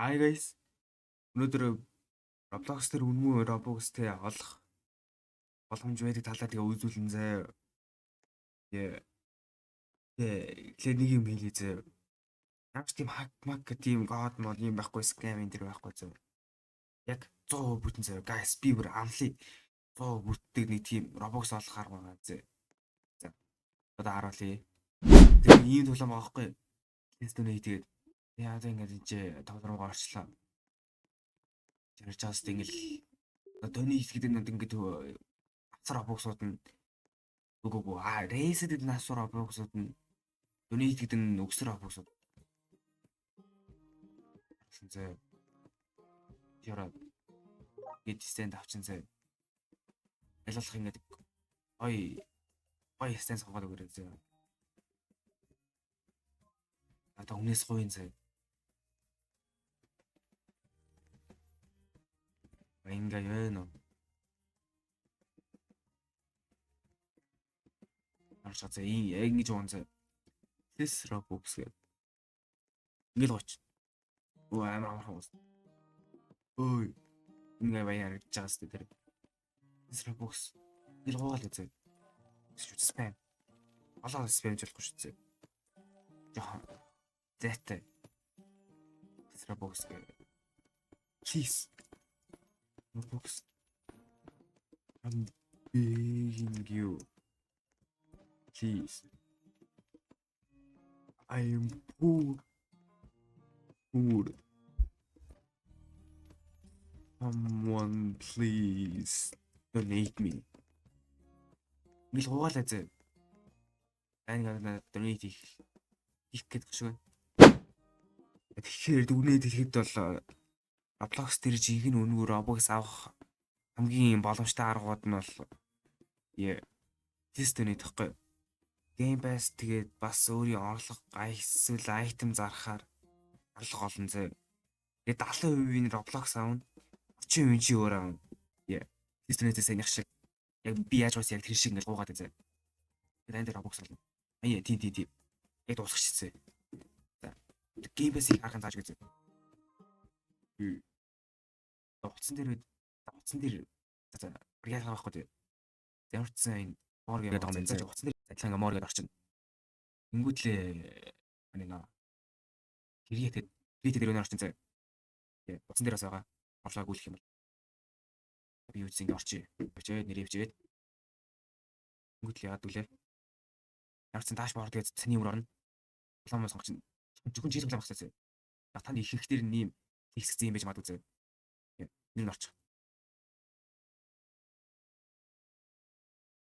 Hi guys. Өнөөдөр Roblox дээр үнэн Roblox-тэй олох боломж байдаг талаар тэгээ үзүүлэн заяа. Тэгээ нэг юм хэлээ заяа. Ямар ч тийм хак мак тийм god мод юм байхгүй, scam энэ төр байхгүй заяа. Яг 100% бүтэн заяа. Guys би бүр амлаа 100% бүтдэг нэг тийм Roblox олохаар байгаа заяа. За. Одоо харуулъя. Тэгээ ийм тулаан байгаа байхгүй. Тэстүнээ тэгээд яа за ингэж энэ тав руу орчлоо. Тэр just ингээл төвний хэсгүүд нь ингээд асар обогсууд нь үгүй рейсэд нь асар обогсууд нь төвний хэсгүүд нь өгсөр обогсууд зэ яра гэд стенд авчин зэ ялах ингээд ой стенд сонгоод өгөрэй зэ ата өмнөөс гуйн зэ ингээ яана арчаа зэ ингэж уун зэ this Roblox гэдэг ингээл гоч амар хамаас ой ингээ баяр гэж байгаа сте тэр this Roblox ил гоол үзээ спам олоо спам жуулахгүй шүү дээ жоохон зэтэй this Roblox гэдэг cheese Roblox I'm begging you please I am poor someone please donate me мэл гуйлаа зэ ангаарна donate их гэдэг шиг тэгэхээр дүнээд хэлэхэд бол Roblox дээр жинхэнэ үнэгээр Roblox авах хамгийн боломжтой аргууд нь бол тест donate гэхгүй Game Pass тэгээд бас өөрийн орлого эсвэл айтем зарахаар орлого олон зэ. Тэгээд 70% нь Roblox аавна. 30% чи өөр аавна. Системээс сайн их шиг. Яг би яаж бас яг тэр шиг ингээд гуугаад зэ. Тэгээд энэ Roblox болно. Тийм. Яг дуусчихжээ. За. Game Pass-ийг харахын зааж гэж. Утсан дээр за яг байхгүй дээ. Ямар ч сайн мор гэдэг юм зэ. Утсан дээр адилхан мор гэдээ орчин. Ингүүтлээ манай create дээр өнөр орчин зэ. Утсан дээр бас байгаа. Орлоо гүйлэх юм бол. Би үз ингэ орчих. Бичээд нэр ивчээд. Ингүүтлээ яад үлээ. Ямар ч сан дашборд гэж цэний өөр орно. Улаан сонгоч. Зөвхөн жил улаан багсаа зэ. Таны их хэрэгтэй нэм хийсгсэн юм байж магадгүй зэ. Нэр нь орчих.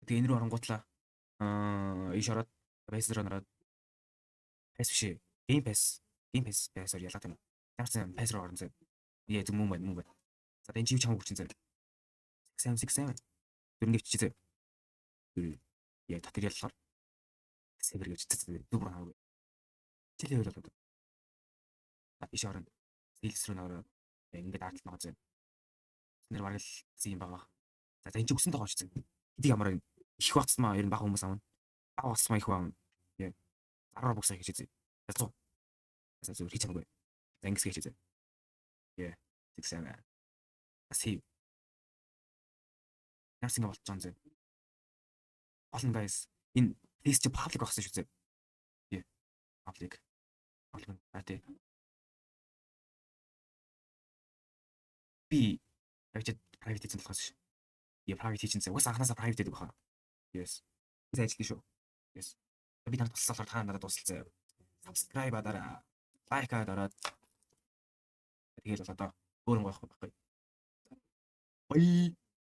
Тэгээ энэ рүү оронгуутлаа иш ороод Pass руу нараад Pass биш Game Pass Pass-аар ялгаад байна. Ямар ч юм Pass руу орно зэ. Зөв мөн байна. За энэ чив чамаг хүчин зэ. 67 дөрөнгө чи зэ. Татвар яллахаар сервер гэж зэ. Дөрөв хаагүй. Жилийн хөл болоод. Иш орно. Sales руу нараад ингээд ардлт байгаа зэ. Нэр бараг л юм байгаа. За энэ чи өсөн тоогооч зэ. Хэдий ямар их бацмаа ер нь бага хүмүүс аавна. Бага бацмаа их аавна. 10 боксаа хийж зэ. За 100. За зөв хийж чамаагүй. За ингэж хийж зэ. 67. Асив. Яс ингэ болчихсон зэ. Олон guys энэ лист чи public багсан шүү зэ. Public. Олон бати. Би private хийж болохоос ш. Private хийж зэ. Уус анханасаа private гэдэг баха. Yes. Ez ажиллана шүү. Yes. Би танад туслахаар та надад тусалцаа. Subscribe адараа. Like адараад. Тэгээд бол одоо өөр юм байхгүй. Ой.